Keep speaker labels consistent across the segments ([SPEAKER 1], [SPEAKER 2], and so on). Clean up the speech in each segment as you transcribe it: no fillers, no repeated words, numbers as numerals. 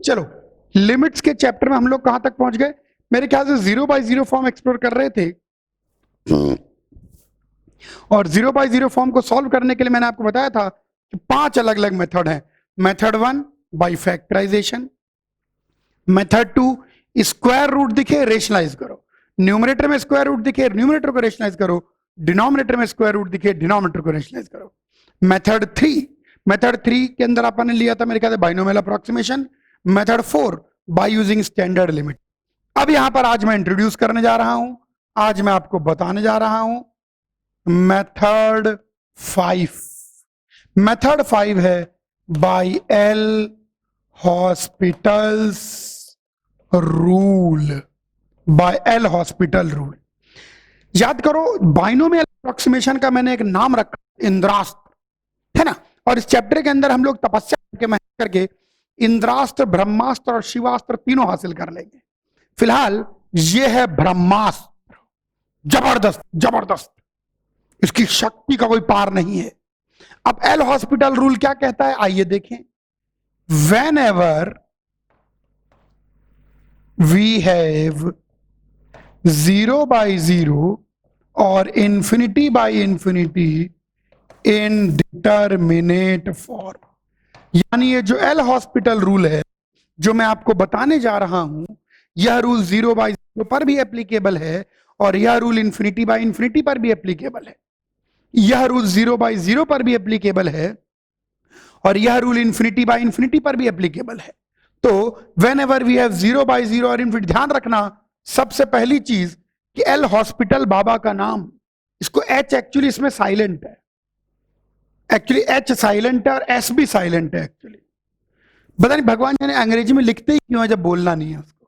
[SPEAKER 1] चलो लिमिट्स के चैप्टर में हम लोग कहां तक पहुंच गए? मेरे ख्याल से 0/0 फॉर्म एक्सप्लोर कर रहे थे, और 0/0 फॉर्म को सॉल्व करने के लिए मैंने आपको बताया था कि 5 अलग अलग मेथड है। Method 1 by factorisation, method 2 square root दिखे रेशनलाइज करो, न्यूमरेटर में स्क्वायर रूट दिखे न्यूमरेटर को रेशनलाइज करो, डिनोमिनेटर में स्क्वायर रूट दिखे डिनोमिनेटर को रेशनलाइज करो। मेथड 3 के अंदर अपन ने लिया था मेरे ख्याल से binomial approximation. Method 4 by using standard limit. अब यहां पर आज मैं इंट्रोड्यूस करने जा रहा हूं, आज मैं आपको बताने जा रहा हूं मेथड 5। मेथड 5 है by L hospitals rule, by L hospital rule. याद करो बाइनोमियल अप्रोक्सीमेशन का मैंने एक नाम रखा इंद्रास्त्र, है ना, और इस चैप्टर के अंदर हम लोग तपस्या करके मेहनत करके इंद्रास्त्र, ब्रह्मास्त्र और शिवास्त्र तीनों हासिल कर लेंगे। फिलहाल ये है ब्रह्मास्त्र, जबरदस्त जबरदस्त, इसकी शक्ति का कोई पार नहीं है। अब एल हॉस्पिटल रूल क्या कहता है आइए देखें। वेन एवर वी हैव 0/0 और infinity/infinity इन डिटरमिनेट फॉर्म, यानी ये जो एल हॉस्पिटल रूल है जो मैं आपको बताने जा रहा हूं, यह रूल 0/0 पर भी एप्लीकेबल है और यह रूल infinity/infinity पर भी एप्लीकेबल है, यह रूल 0/0 पर भी एप्लीकेबल है और यह रूल infinity/infinity पर भी एप्लीकेबल है। तो वेन एवर वी हैव 0/0 और infinity, ध्यान रखना सबसे पहली चीज कि एल हॉस्पिटल बाबा का नाम, इसको एच एक्चुअली इसमें साइलेंट है, एक्चुअली एच साइलेंट है और एस भी साइलेंट है एक्चुअली। पता नहीं भगवान जाने अंग्रेजी में लिखते ही क्यों है जब बोलना नहीं है उसको,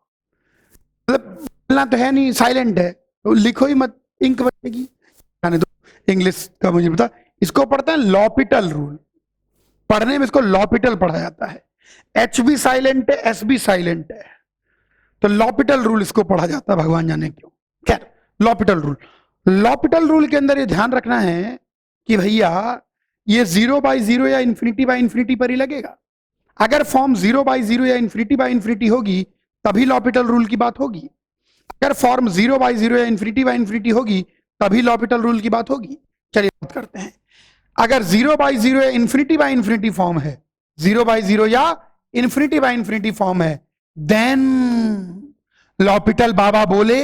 [SPEAKER 1] मतलब बोलना तो है नहीं, साइलेंट है तो लिखो ही मत, इंक बचेगी। जाने दो, इंग्लिश का मुझे पता। इसको पढ़ते हैं लॉपिटल रूल, पढ़ने में इसको लॉपिटल पढ़ा जाता है। एच भी साइलेंट है, एस भी साइलेंट है, तो लॉपिटल रूल इसको पढ़ा जाता है, भगवान जाने क्यों। खैर लॉपिटल रूल, लॉपिटल रूल के अंदर ये ध्यान रखना है कि भैया ये 0/0 या infinity/infinity पर ही लगेगा। अगर फॉर्म 0/0 या infinity/infinity होगी तभी लॉपिटल रूल की बात होगी, अगर फॉर्म 0/0 या infinity/infinity होगी तभी लॉपिटल रूल की बात होगी। चलिए बात करते हैं। अगर 0/0 या infinity/infinity फॉर्म है, 0/0 या infinity/infinity फॉर्म है, देन लॉपिटल बाबा बोले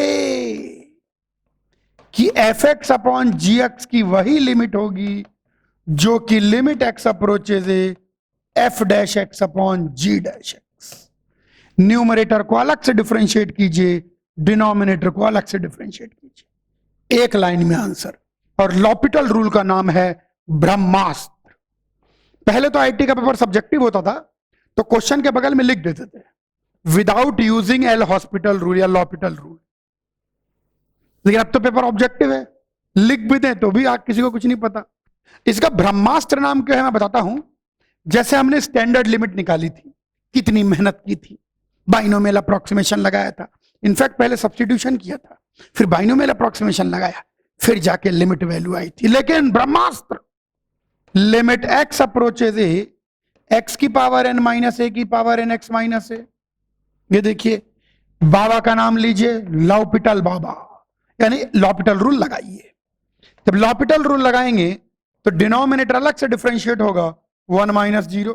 [SPEAKER 1] कि f(x/gx) की वही लिमिट होगी जो कि limit x approaches f'(x/g')। Numerator को अलग से डिफरेंशिएट कीजिए, डिनोमिनेटर को अलग से डिफरेंशिएट कीजिए, एक लाइन में आंसर। और लॉपिटल रूल का नाम है ब्रह्मास्त्र। पहले तो आईटी का पेपर सब्जेक्टिव होता था तो क्वेश्चन के बगल में लिख देते थे without using L hospital rule या लॉपिटल रूल, लेकिन अब तो पेपर ऑब्जेक्टिव है, लिख भी दें तो भी किसी को कुछ नहीं पता। इसका ब्रह्मास्त्र नाम क्यों है मैं बताता हूं। जैसे हमने स्टैंडर्ड लिमिट निकाली थी, कितनी मेहनत की थी, बाइनोमियल अप्रोक्सीमेशन लगाया था, इनफैक्ट पहले सब्स्टिट्यूशन किया था, फिर बाइनोमियल अप्रोक्सीमेशन लगाया, फिर जाके लिमिट वैल्यू आई थी। लेकिन ब्रह्मास्त्र लिमिट x अप्रोचेज x की पावर n-a की पावर n(x-a), ये देखिए बाबा का नाम लीजिए लॉपिटल बाबा, यानी लॉपिटल रूल लगाइए। जब लॉपिटल रूल लगाएंगे तो डिनोमिनेटर अलग से डिफरेंशिएट होगा 1 - 0,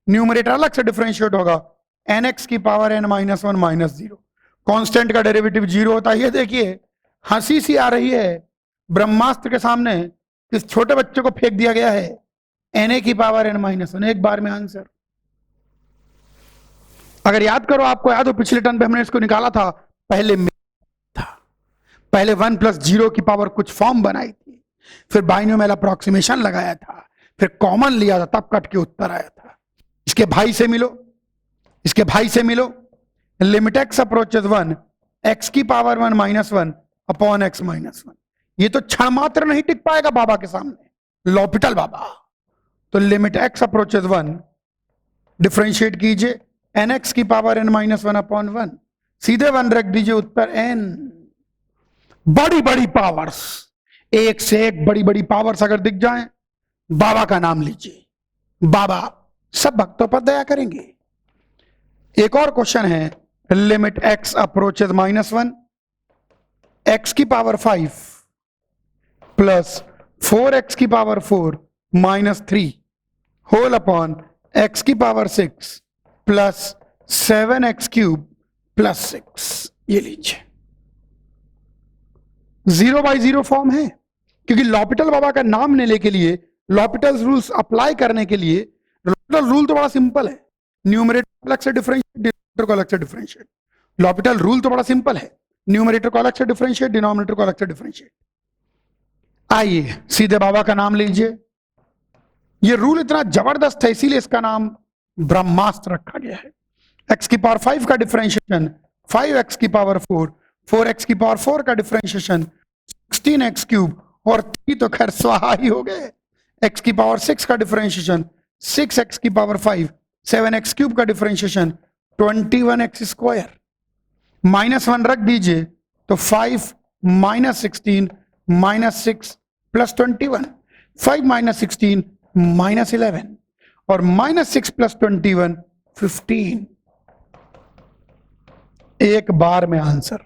[SPEAKER 1] न्यूमरेटर अलग से डिफरेंशिएट होगा nx की पावर n-1 - 0। कांस्टेंट का डेरिवेटिव 0 होता है। ये देखिए हंसी सी आ रही है ब्रह्मास्त्र के सामने, इस छोटे बच्चे को फेंक दिया गया है na की पावर n-1, एक बार में आंसर। अगर याद करो, आपको याद हो पिछले टर्न पे हमने इसको निकाला था, पहले 1 + 0 की पावर कुछ फॉर्म बनाई थी, फिर बाइनोमियल अप्रोक्सीमेशन लगाया था, फिर कॉमन लिया था, तब कट के उत्तर आया था। इसके भाई से मिलो, इसके भाई से मिलो, लिमिट x अप्रोचेज 1 x की पावर 1 - 1 अपॉन x - 1। ये तो क्षण मात्र नहीं टिक पाएगा बाबा के सामने, लॉपिटल बाबा। तो लिमिट x अप्रोचेज 1 डिफरेंशिएट कीजिए nx की पावर n-1 अपॉन 1, सीधे 1 रख दीजिए, उत्तर n। बड़ी बड़ी पावर्स, एक से एक बड़ी बड़ी पावर्स अगर दिख जाएं, बाबा का नाम लीजिए, बाबा सब भक्तों पर दया करेंगे। एक और क्वेश्चन है, लिमिट x अप्रोचेज -1, x की पावर 5 प्लस 4x की पावर 4 -3 होल अपॉन x की power 6 plus 7x cube plus 6। ये लीजिए 0/0 फॉर्म है, क्योंकि लॉपिटल बाबा का नाम लेने के लिए, लॉपिटल रूल्स अप्लाई करने के लिए, लॉपिटल रूल तो बड़ा सिंपल है, न्यूमरेटर अलग से डिफरेंशिएट, डिनोमिनेटर को अलग से डिफरेंशिएट। लॉपिटल रूल तो बड़ा सिंपल है, न्यूमरेटर को अलग से डिफरेंशिएट, डिनोमिनेटर को अलग से डिफरेंशिएट। आइए सीधे बाबा का नाम लीजिए। यह रूल इतना जबरदस्त है, इसीलिए इसका नाम ब्रह्मास्त्र रखा गया है। x की पावर 5 का डिफरेंशिएशन 5x की पावर 4, 4x की पावर 4 का डिफरेंशिएशन 16x क्यूब, और 3 तो खैर स्वाहा ही हो गए। x की पावर 6 का डिफरेंशिएशन 6x की पावर 5, 7x क्यूब का डिफरेंशिएशन 21x स्क्वायर। -1 रख दीजिए तो 5 -16 -6 प्लस 21, 5 -16 -11, और -6 प्लस 21 15। एक बार में आंसर।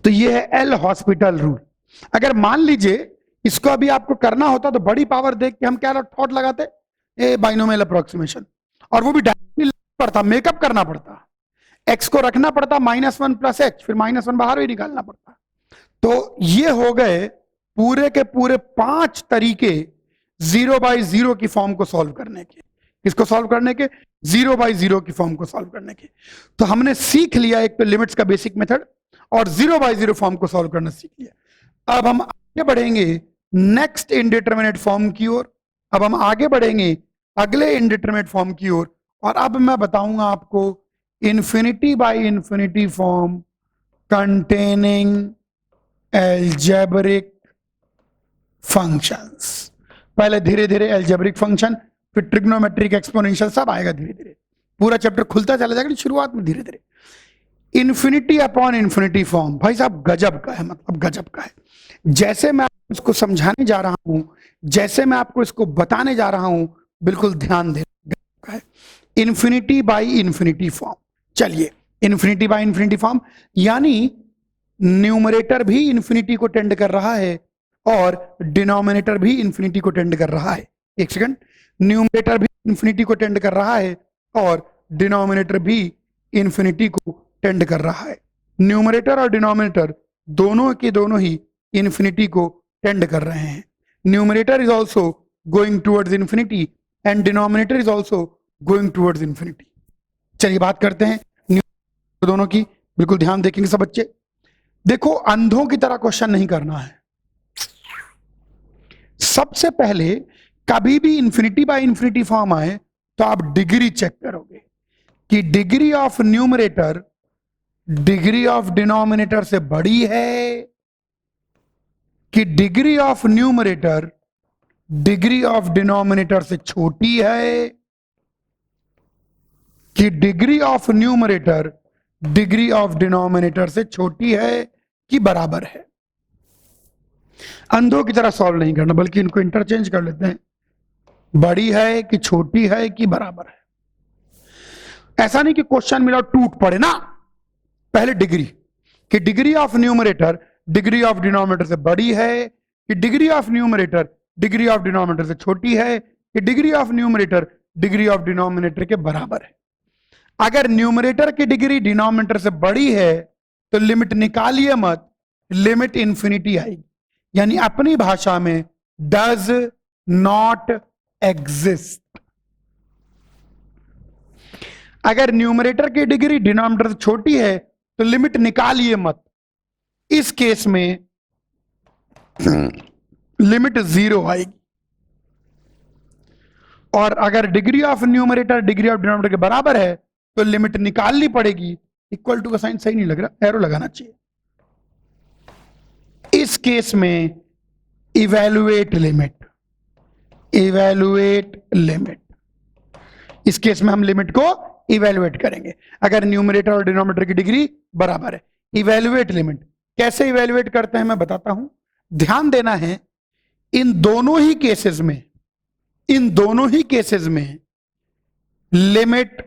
[SPEAKER 1] तो ये है एल हॉस्पिटल रूल। अगर मान लीजिए इसको अभी आपको करना होता तो बड़ी पावर देख के हम क्या थॉट लगाते, ए बाइनोमियल अप्रोक्सीमेशन, और वो भी डायरेक्टली पड़ता, मेकअप करना पड़ता, x को रखना पड़ता -1 प्लस h, फिर -1 बाहर भी निकालना पड़ता। तो ये हो गए पूरे के पूरे 5 तरीके 0/0 की फॉर्म को सॉल्व करने के। किसको सॉल्व करने के? 0/0 की फॉर्म को सॉल्व करने के। तो हमने सीख लिया एक तो लिमिट्स का बेसिक मेथड, और 0/0 फॉर्म को सॉल्व करना सीख लिया। अब हम आगे बढ़ेंगे नेक्स्ट इनडिटरमिनेट फॉर्म की ओर। अब हम आगे बढ़ेंगे अगले इनडिटरमिनेट फॉर्म की ओर, और अब मैं बताऊंगा आपको infinity by infinity form containing algebraic functions. पहले धीरे धीरे एल्जेब्रिक फंक्शन, फिर ट्रिग्नोमेट्रिक, एक्सपोनेंशियल, सब आएगा धीरे धीरे। पूरा चैप्टर खुलता चला जाएगा, शुरुआत में धीरे धीरे। इन्फिनिटी अपॉन इन्फिनिटी फॉर्म भाई साहब गजब का है, मतलब गजब का है। जैसे मैं आपको इसको समझाने जा रहा हूं, जैसे मैं आपको इसको बताने जा रहा हूं, बिल्कुल ध्यान दे, गजब का है। Infinity by infinity form. चलिए इन्फिनिटी बाई इन्फिनिटी फॉर्म यानी न्यूमरेटर भी इन्फिनिटी को टेंड कर रहा है और डिनोमिनेटर भी इन्फिनिटी को टेंड कर रहा है। एक सेकंड, न्यूमरेटर भी इन्फिनिटी को टेंड कर रहा है और डिनोमिनेटर भी इन्फिनिटी को टेंड कर रहा है। न्यूमरेटर और डिनोमिनेटर दोनों के दोनों ही इन्फिनिटी को टेंड कर रहे हैं। Numerator is also going towards infinity and denominator is also going towards infinity. चलिए बात करते हैं दोनों की, बिल्कुल ध्यान देखेंगे सब बच्चे। देखो अंधों की तरह क्वेश्चन नहीं करना है। सबसे पहले कभी भी इन्फिनिटी बाय इन्फिनिटी फॉर्म आए तो आप डिग्री चेक करोगे कि degree of numerator degree of denominator से बड़ी है कि degree of numerator degree of denominator से छोटी है, कि degree of numerator degree of denominator से छोटी है कि बराबर है। अंधों की तरह सॉल्व नहीं करना, बल्कि इनको इंटरचेंज कर लेते हैं, बड़ी है कि छोटी है कि बराबर है। ऐसा नहीं कि क्वेश्चन मिला टूट पड़े ना, पहले डिग्री, कि degree of numerator degree of denominator से बड़ी है, कि degree of numerator degree of denominator से छोटी है, कि degree of numerator degree of denominator के बराबर है। अगर न्यूमरेटर की डिग्री डिनोमिनेटर से बड़ी है तो लिमिट निकालिए मत, लिमिट इंफिनिटी आएगी, यानी अपनी भाषा में डज नॉट एग्जिस्ट। अगर न्यूमरेटर की डिग्री डिनोमिनेटर से छोटी है तो लिमिट निकालिए मत, इस केस में लिमिट 0 आएगी। और अगर degree of numerator degree of denominator के बराबर है तो लिमिट निकालनी पड़ेगी। इक्वल टू का साइन सही नहीं लग रहा, एरो लगाना चाहिए। इस केस में इवैल्यूएट लिमिट, इवैल्यूएट लिमिट, इस केस में हम लिमिट को इवैल्यूएट करेंगे अगर न्यूमरेटर और डिनोमिनेटर की डिग्री बराबर है। इवैल्यूएट लिमिट कैसे इवैल्यूएट करते हैं मैं बताता हूं, ध्यान देना है। इन दोनों ही केसेस में लिमिट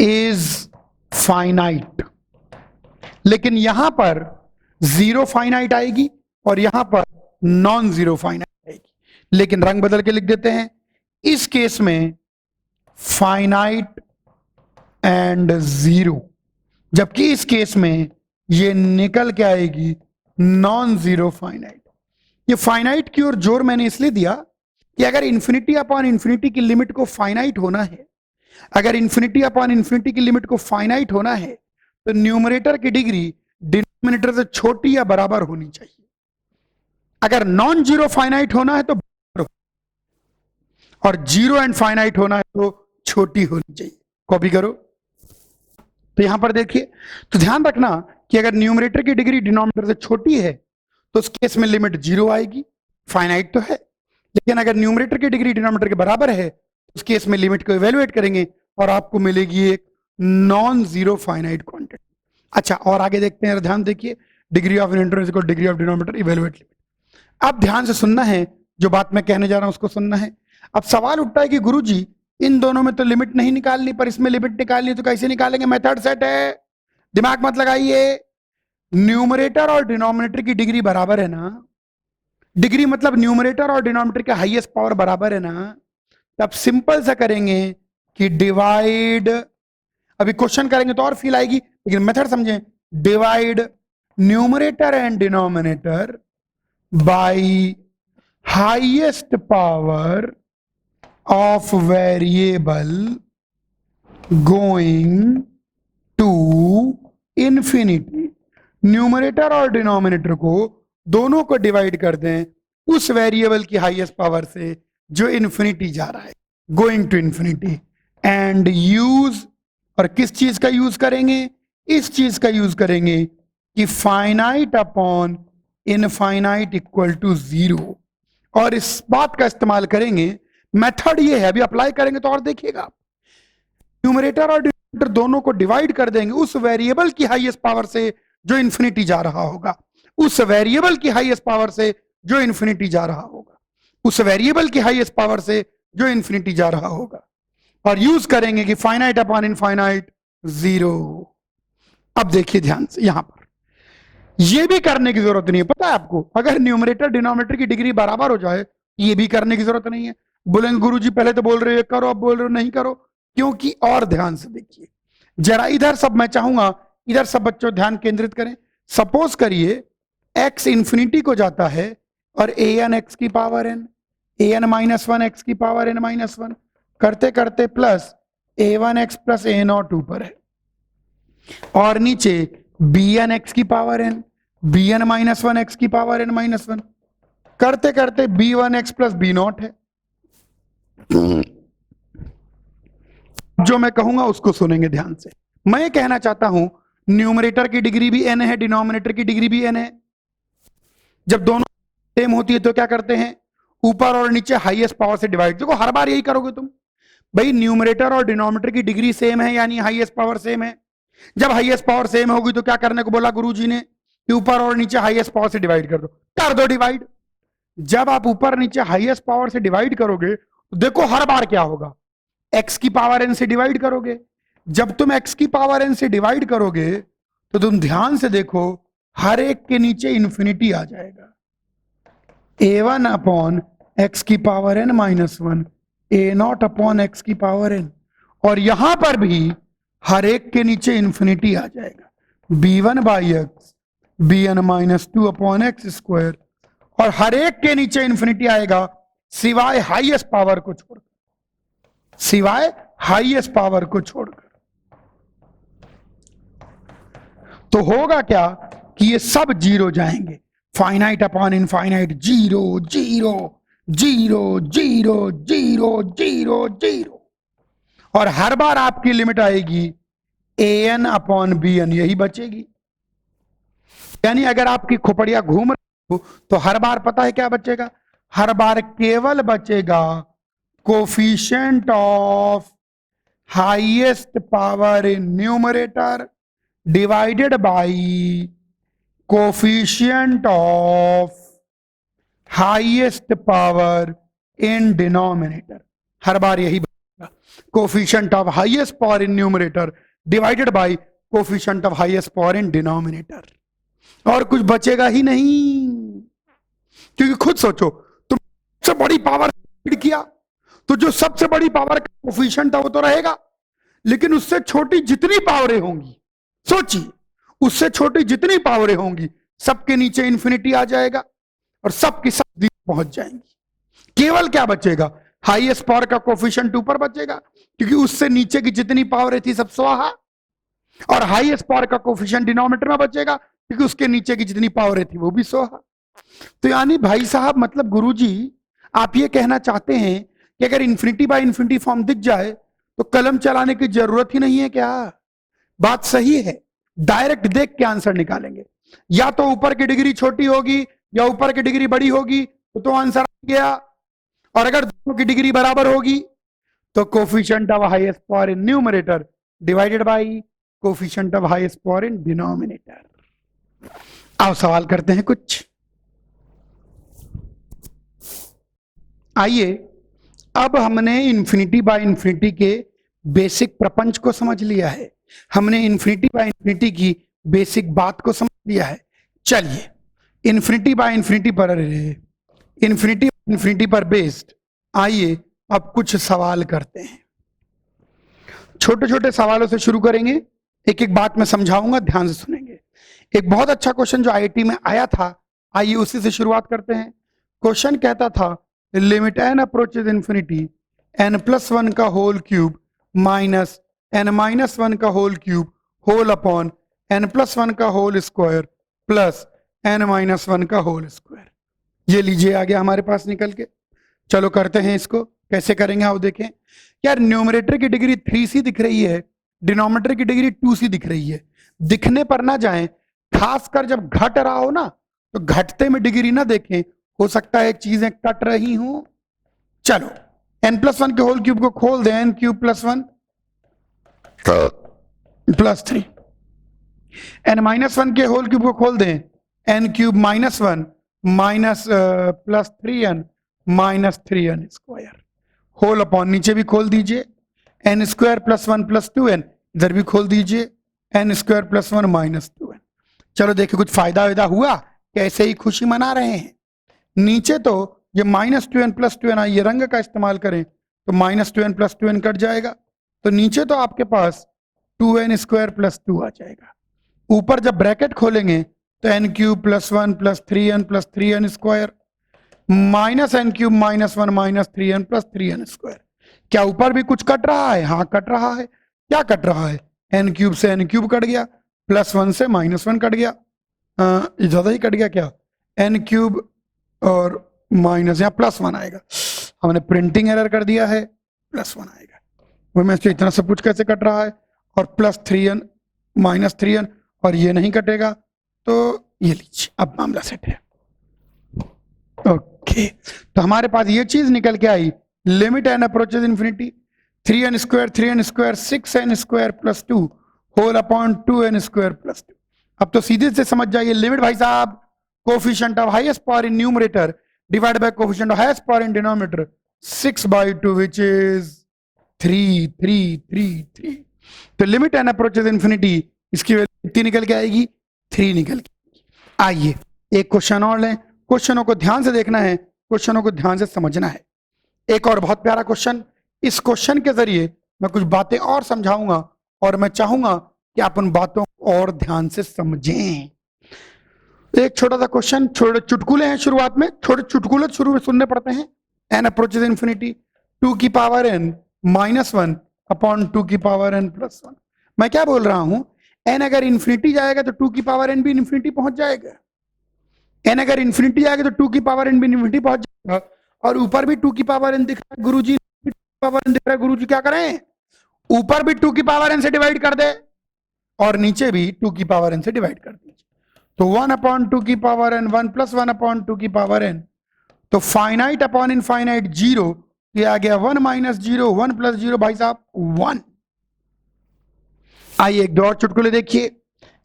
[SPEAKER 1] इज फाइनाइट, लेकिन यहां पर जीरो फाइनाइट आएगी और यहां पर नॉन जीरो फाइनाइट आएगी, लेकिन रंग बदल के लिख देते हैं। इस केस में फाइनाइट एंड जीरो, जबकि इस केस में ये निकल के आएगी नॉन जीरो फाइनाइट। ये फाइनाइट की ओर जोर मैंने इसलिए दिया कि अगर इंफिनिटी अपॉन इंफिनिटी की लिमिट को फाइनाइट होना है, अगर इंफिनिटी अपॉन इंफिनिटी की लिमिट को फाइनाइट होना है तो न्यूमरेटर की डिग्री डिनोमिनेटर से छोटी या बराबर होनी चाहिए। अगर नॉन जीरो फाइनाइट होना है तो और जीरो एंड फाइनाइट होना है तो छोटी होनी चाहिए। कॉपी करो। तो यहां पर देखिए, तो ध्यान रखना कि अगर न्यूमरेटर की डिग्री डिनोमिनेटर से छोटी है तो उस केस में लिमिट जीरो आएगी, फाइनाइट तो है, लेकिन अगर न्यूमरेटर की डिग्री डिनोमिनेटर के बराबर है उस केस में लिमिट को इवेलुएट करेंगे और आपको मिलेगी एक नॉन जीरो फाइनाइट क्वांटिटी। अच्छा, और आगे देखते हैं, ध्यान देखिए, degree of numerator is equal two degree of denominator, evaluate limit. अब ध्यान से सुनना है, जो बात मैं कहने जा रहा हूं उसको सुनना है। अब सवाल उठता है कि गुरुजी इन दोनों में तो लिमिट नहीं निकालनी, पर इसमें लिमिट निकालनी है तो कैसे निकालेंगे? मेथड सेट है, दिमाग मत लगाइए। न्यूमरेटर और डिनोमिनेटर की डिग्री बराबर है ना, डिग्री मतलब न्यूमरेटर और डिनोमिनेटर के हाईएस्ट पावर बराबर है ना, तब सिंपल सा करेंगे कि डिवाइड, अभी क्वेश्चन करेंगे तो और फील आएगी, लेकिन मेथड समझें। Divide numerator and denominator by highest power of variable going to infinity. Numerator और डिनोमिनेटर को दोनों को डिवाइड कर दें उस वेरिएबल की हाईएस्ट पावर से जो इन्फिनिटी जा रहा है, going to infinity. And use, और किस चीज का यूज करेंगे? इस चीज का यूज करेंगे कि finite upon infinite equal to zero, और इस बात का इस्तेमाल करेंगे। मेथड ये है, अभी अप्लाई करेंगे तो और देखिएगा। न्यूमरेटर और डिनोमिनेटर दोनों को डिवाइड कर देंगे उस वेरिएबल की हाईएस्ट पावर से जो इन्फिनिटी जा रहा होगा, उस वेरिएबल की हाईएस्ट पावर से जो इन्फिनिटी जा रहा होगा, उस वेरिएबल की हाईएस्ट पावर से जो इन्फिनिटी जा रहा होगा, और यूज करेंगे कि फाइनाइट अपॉन इनफाइनाइट जीरो। अब देखिए ध्यान से, यहां पर यह भी करने की जरूरत नहीं है, पता है आपको, अगर न्यूमरेटर डिनोमिनेटर की डिग्री बराबर हो जाए ये भी करने की जरूरत नहीं है। बोलेंगे गुरुजी पहले तो बोल रहे हो करो, अब बोल रहे हो नहीं करो, क्योंकि, और ध्यान से देखिए जरा इधर, सब मैं चाहूंगा इधर सब बच्चों ध्यान केंद्रित करें। सपोज करिए x इंफिनिटी को जाता है और an x की power n, an minus one x की पावर n माइनस वन करते करते plus a1 x plus a not ऊपर है, और नीचे bn x की power n, bn minus one x की पावर n माइनस वन करते करते b1 x plus b not है। जो मैं कहूंगा उसको सुनेंगे ध्यान से। मैं कहना चाहता हूं न्यूमरेटर की डिग्री भी n है, डिनोमिनेटर की डिग्री भी n है। जब दोनों सेम होती है तो क्या करते हैं, ऊपर और नीचे हाईएस्ट पावर से डिवाइड। देखो हर बार यही करोगे तुम, भाई न्यूमरेटर और डिनोमिनेटर की डिग्री सेम है यानी हाईएस्ट पावर सेम है। जब हाईएस्ट पावर सेम होगी तो क्या करने को बोला गुरुजी ने कि ऊपर और नीचे हाईएस्ट पावर से डिवाइड कर दो, कर दो डिवाइड। जब आप ऊपर नीचे हाईएस्ट पावर से डिवाइड करोगे तो देखो हर बार क्या होगा, x की पावर n से डिवाइड करोगे। जब तुम x की पावर n से डिवाइड करोगे तो तुम ध्यान से देखो हर एक के नीचे इंफिनिटी आ जाएगा, a1 अपॉन एक्स की power n minus one, A not upon x की पावर n, और यहां पर भी हर एक के नीचे इंफिनिटी आ जाएगा, b1 by x, bn minus two upon x square, और हर एक के नीचे इंफिनिटी आएगा सिवाय हाईएस्ट पावर को छोड़कर, सिवाय हाईएस्ट पावर को छोड़कर। तो होगा क्या कि ये सब जीरो जाएंगे, finite upon infinite zero zero zero zero zero zero zero, और हर बार आपकी लिमिट आएगी an अपॉन bn, यही बचेगी। यानी अगर आपकी खोपड़िया घूम रही हो तो हर बार पता है क्या बचेगा, हर बार केवल बचेगा coefficient of highest power in numerator divided by coefficient of highest power in denominator, हर बार यही बचेगा। Coefficient of highest power in numerator divided by coefficient of highest power in denominator. और कुछ बचेगा ही नहीं, क्योंकि खुद सोचो, तुम सबसे बड़ी पावर किया तो जो सबसे बड़ी पावर का कोफिशिएंट है वो तो रहेगा, लेकिन उससे छोटी जितनी पावरें होंगी, सोचिए, उससे छोटी जितनी पावरें होंगी सबके नीचे इंफिनिटी आ जाएगा और सबकी सब पहुंच जाएंगी। केवल क्या बचेगा, हाईएस्ट पावर का कोफिशिएंट ऊपर बचेगा, क्योंकि उससे नीचे की जितनी पावरें थी सब स्वाहा, और हाईएस्ट पावर का कोफिशिएंट डिनोमिनेटर में बचेगा, क्योंकि उसके नीचे की जितनी पावरें थी वो भी स्वाहा। तो यानी भाई साहब, मतलब गुरुजी आप ये कहना चाहते हैं कि अगर इंफिनिटी बाय इंफिनिटी फॉर्म दिख जाए तो कलम चलाने की जरूरत ही नहीं है क्या? बात सही है, डायरेक्ट देख के आंसर निकालेंगे। या तो ऊपर की डिग्री छोटी होगी या ऊपर की डिग्री बड़ी होगी तो आंसर आ गया, और अगर दोनों की डिग्री बराबर होगी तो coefficient of highest power in numerator divided by coefficient of highest power in denominator. आओ सवाल करते हैं कुछ। आइए, अब हमने इंफिनिटी बाय इंफिनिटी के बेसिक प्रपंच को समझ लिया है, हमने इंफिनिटी बाय इंफिनिटी की बेसिक बात को समझ लिया है। चलिए इंफिनिटी बाय इंफिनिटी पर बेस्ड आइए अब कुछ सवाल करते हैं। छोटे छोटे सवालों से शुरू करेंगे, एक एक बात मैं समझाऊंगा, ध्यान से सुनेंगे। एक बहुत अच्छा क्वेश्चन जो आईआईटी में आया था, आइए उसी से शुरुआत करते हैं। क्वेश्चन कहता था limit n approaches infinity n+1 का होल क्यूब माइनस n-1 का whole cube whole upon n+1 का होल स्क्वायर प्लस n-1 का होल स्क्वायर। ये लीजिए आ गया हमारे पास निकल के। चलो करते हैं इसको, कैसे करेंगे आओ देखें। यार न्यूमरेटर की डिग्री 3c दिख रही है, डिनोमिनेटर की डिग्री 2c दिख रही है। दिखने पर ना जाएं, खासकर जब घट रहा हो ना तो घटते में डिग्री ना देखें, हो सकता है चीजें कट रही हूं। चलो n+1 के होल क्यूब को खोल दें, n³ +1 +3, n-1 के होल क्यूब को खोल दें, n³ -1 +3n -3n square whole upon, नीचे भी खोल दीजिए, n² +1 + 2n, इधर भी खोल दीजिए, n² +1 -2n। चलो देखिए कुछ फायदा वायदा हुआ, कैसे ही खुशी मना रहे हैं। नीचे तो ये -2n + 2n, ये रंग का इस्तेमाल करें तो -2n + 2n कट जाएगा, तो नीचे तो आपके पास 2n² + 2 आ जाएगा। ऊपर जब ब्रैकेट खोलेंगे तो n³ +1 + 3n + 3n square minus n³ -1 -3n + 3n square. क्या ऊपर भी कुछ कट रहा है? हाँ कट रहा है। क्या कट रहा है? n³ से n³ कट गया, +1 से -1 कट गया, ज्यादा ही कट गया क्या? n³ और माइनस, यहाँ +1 आएगा, हमने प्रिंटिंग एरर कर दिया है, +1 आएगा। वही मैं इतना सब कुछ कैसे कट रहा है, और +3n -3n, और ये नहीं कटेगा, तो ये लीजिए अब मामला सेट है। ओके, तो हमारे पास ये चीज निकल के आई, limit n approaches infinity 3n² 6n² + 2 whole upon 2n² + 2। अब तो सीधे से समझ जाइए, लिमिट भाई साहब coefficient of highest power in numerator divide by coefficient of highest power in denominator 6/2 which is 3 3 3 3। तो लिमिट n अप्रोचेज इंफिनिटी, इसकी वैल्यू कितनी निकल के आएगी? 3 निकल के। आइए एक क्वेश्चन और लें, क्वेश्चनों को ध्यान से देखना है, क्वेश्चनों को ध्यान से समझना है। एक और बहुत प्यारा क्वेश्चन, इस क्वेश्चन के जरिए मैं कुछ बातें और समझाऊंगा और मैं चाहूंगा कि आप उन बातों को और ध्यान से समझें। एक छोटा सा क्वेश्चन, छोटे चुटकुले हैं शुरुआत में, छोटे चुटकुले शुरू में सुनने पड़ते हैं। n अप्रोचेज इंफिनिटी 2 की पावर n -1 अपॉन 2 की पावर n +1। मैं क्या बोल रहा हूं, n अगर इंफिनिटी जाएगा तो 2 की पावर n भी इंफिनिटी पहुंच जाएगा, n अगर इंफिनिटी जाएगा तो 2 की पावर n भी इंफिनिटी पहुंच जाएगा, और ऊपर भी 2 की पावर n दिख रहा है गुरुजी, पावर n दिख रहा है गुरुजी, क्या करें? ऊपर भी 2 की पावर n से डिवाइड कर दे और नीचे भी 2 की पावर n से डिवाइड कर दीजिए, तो 1 अपॉन 2 की पावर n 1 + 1 अपॉन 2 की पावर n, तो फाइनाइट अपॉन इनफाइनाइट 0, ये आ गया 1 - 0 1 + 0 भाई साहब 1। आइए एक दो और चुटकुले देखिए।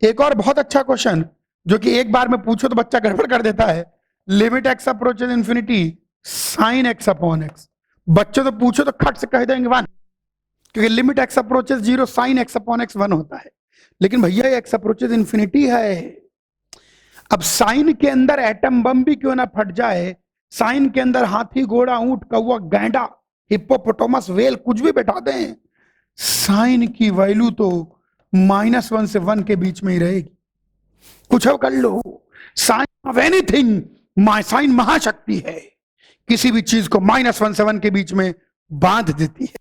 [SPEAKER 1] एक और बहुत अच्छा क्वेश्चन जो कि एक बार में पूछो तो बच्चा गड़बड़ कर देता है, limit x approaches infinity sin x upon x। बच्चों तो पूछो तो खट से कह देंगे 1, क्योंकि limit x approaches 0 sine x upon x 1 होता है। लेकिन भैया एक्स अप्रोचेस इन्फिनिटी है। अब साइन के अंदर एटम बम भी क्यों ना फट जाए, साइन के अंदर हाथी, घोड़ा, ऊंट, कौवा, गैंडा, हिप्पोपोटामस, वेल कुछ भी बैठा दें, साइन की वैल्यू तो -1 से 1 के बीच में ही रहेगी। कुछ कर लो, साइन ऑफ एनीथिंग, साइन महाशक्ति है, किसी भी चीज को -1 से 1 के बीच में बांध देती है।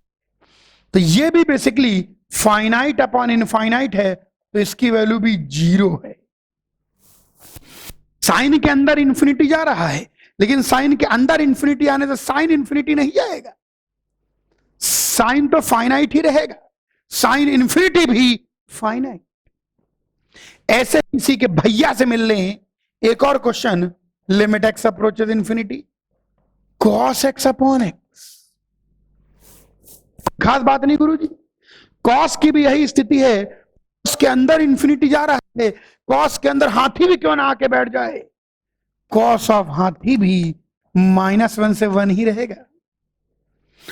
[SPEAKER 1] तो ये भी बेसिकली फाइनाइट अपॉन इनफाइनाइट है, तो इसकी वैल्यू भी 0 है। साइन के अंदर इंफिनिटी जा रहा है, लेकिन साइन के अंदर इंफिनिटी आने से साइन इंफिनिटी नहीं जाएगा, साइन तो फाइनाइट ही रहेगा, साइन इंफिनिटी भी फाइनाइट। ऐसे किसी के भैया से मिल लें। एक और question, limit x approaches infinity, cos x upon x. खास बात नहीं गुरुजी, कॉस की भी यही स्थिति है, उसके अंदर इंफिनिटी जा रहा है, कॉस के अंदर हाथी भी क्यों ना आके बैठ जाए, कॉस ऑफ हाथी भी -1 से 1 ही रहेगा,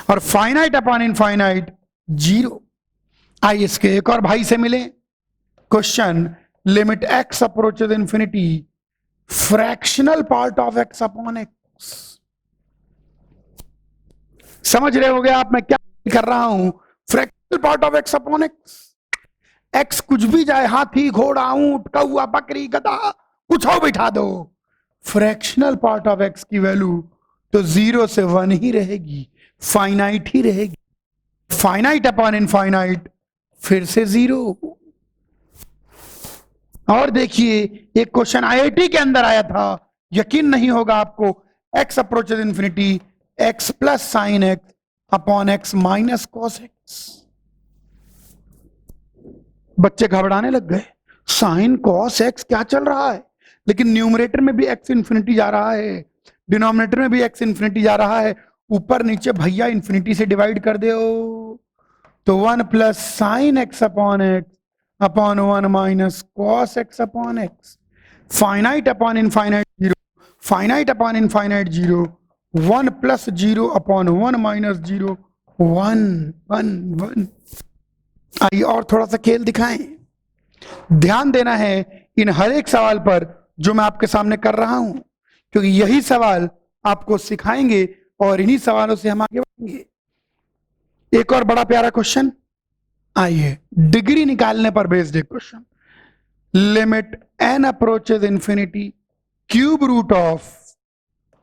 [SPEAKER 1] और फाइनाइट अपॉन इनफाइनाइट 0। आइए इसके एक और भाई से मिले। Question, limit x approaches infinity, fractional part of x upon x. समझ रहे होगे आप मैं क्या कर रहा हूं? Fractional part of x upon x, x कुछ भी जाए, हाथी, घोड़ा, ऊंट, कौआ, बकरी, गधा, कुछ हो बिठा दो, फ्रैक्शनल पार्ट ऑफ एक्स की वैल्यू तो 0 से 1 ही रहेगी, फाइनाइट ही रहेगी। फाइनाइट अपॉन इनफाइनाइट फिर से 0। और देखिए एक क्वेश्चन आईआईटी के अंदर आया था, यकीन नहीं होगा आपको, x approaches infinity, x plus sine x upon x minus cos x. बच्चे घबराने लग गए, साइन कॉस एक्स क्या चल रहा है, लेकिन न्यूमरेटर में भी एक्स इंफिनिटी जा रहा है, डिनोमिनेटर में भी एक्स इंफिनिटी जा रहा है, ऊपर नीचे भैया इंफिनिटी से डिवाइड कर दो, तो 1 plus sine x upon x upon 1 minus cos x upon x. Finite upon infinite 0, finite upon infinite 0, 1 plus 0 upon 1 minus 0, 1 1 1। आइए और थोड़ा सा खेल दिखाएं। ध्यान देना है इन हर एक सवाल पर जो मैं आपके सामने कर रहा हूं, क्योंकि यही सवाल आपको सिखाएंगे और इन्हीं सवालों से हम आगे बढ़ेंगे। एक और बड़ा प्यारा क्वेश्चन, आइए डिग्री निकालने पर बेस्ड एक question. Limit n approaches infinity, cube root of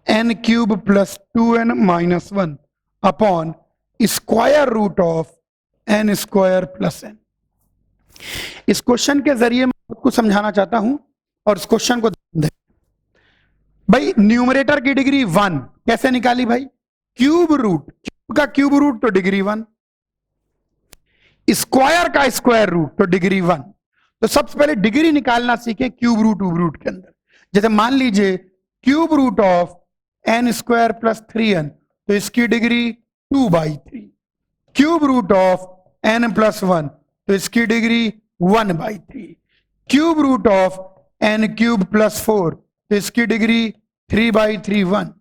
[SPEAKER 1] n cube plus 2n minus 1 upon square root of n square plus n। इस क्वेश्चन के जरिए मैं आपको समझाना चाहता हूं, और इस क्वेश्चन को देखें भाई। न्यूमरेटर की डिग्री 1 कैसे निकाली भाई? क्यूब रूट, क्यूब का क्यूब रूट तो डिग्री 1, स्क्वायर का स्क्वायर रूट तो डिग्री 1। तो सबसे पहले डिग्री निकालना सीखें क्यूब रूट उब रूट के अंदर। जैसे मान लीजिए cube root of n square plus 3n, तो इसकी degree 2/3। Cube root of n plus 1, तो इसकी degree 1/3। Cube root of n cube plus 4, तो इसकी डिग्री 3/3 1।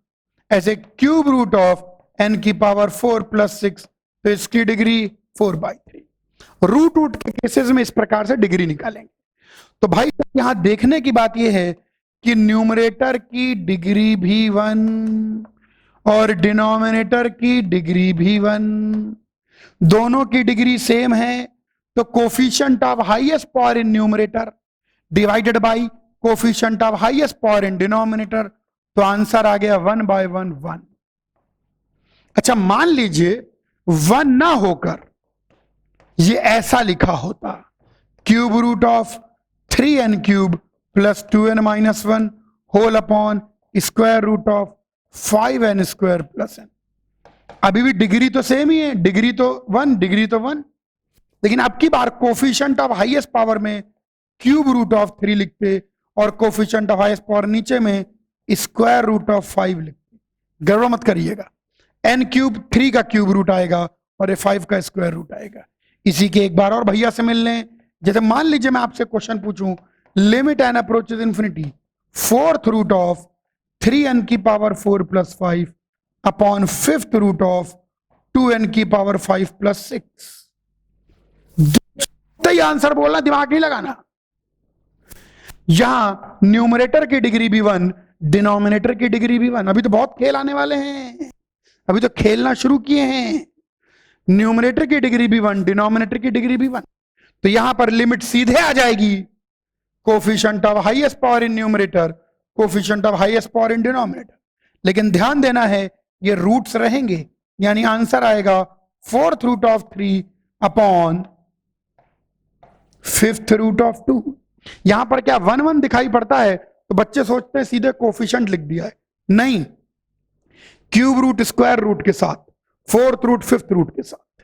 [SPEAKER 1] ऐसे क्यूब रूट ऑफ n की पावर 4 प्लस 6, तो इसकी डिग्री 4/3। रूट रूट के केसेस में इस प्रकार से डिग्री निकालेंगे। तो भाई यहां देखने की बात यह है कि न्यूमरेटर की डिग्री भी 1 और डिनोमिनेटर की डिग्री भी 1, दोनों की डिग्री सेम है, तो coefficient of highest power in numerator divided by coefficient of highest power in denominator, तो आंसर आ गया 1/1 1। अच्छा मान लीजिए 1 ना होकर ये ऐसा लिखा होता, cube root of 3n cube plus 2n minus 1 whole upon square root of 5n square plus n। अभी भी डिग्री तो सेम ही है, डिग्री तो 1, डिग्री तो 1, लेकिन अब की बार कोफिशिएंट ऑफ हाईएस्ट पावर में क्यूब रूट ऑफ 3 लिखते और कोफिशिएंट ऑफ हाईएस्ट पावर नीचे में स्क्वायर रूट ऑफ 5 लिखते। गड़बड़ मत करिएगा, n क्यूब 3 का क्यूब रूट आएगा और ये 5 का स्क्वायर रूट आएगा। इसी के एक बार और भैया से मिल लें। जैसे मान लीजिए मैं आपसे क्वेश्चन पूछूं, limit n approaches infinity, fourth root of 3n की power 4 plus 5 upon fifth root of 2n की पावर 5 प्लस 6। आंसर बोलना, दिमाग नहीं लगाना। यहां न्यूमरेटर की डिग्री भी 1, डिनोमिनेटर की डिग्री भी 1। अभी तो बहुत खेल आने वाले हैं, अभी तो खेलना शुरू किए हैं। न्यूमरेटर की डिग्री भी 1, डिनोमिनेटर की डिग्री भी 1। तो यहां पर लिमिट सीधे आ जाएगी, coefficient of highest power in numerator, coefficient of highest power in denominator. लेकिन ध्यान देना है ये रूट्स रहेंगे, यानी आंसर आएगा 4th root of 3 upon 5th root of 2। यहां पर क्या 1 1 दिखाई पड़ता है तो बच्चे सोचते हैं सीधे कोफिशिएंट लिख दिया है, नहीं, क्यूब रूट स्क्वायर रूट के साथ, 4th रूट 5th रूट के साथ।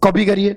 [SPEAKER 1] कॉपी करिए।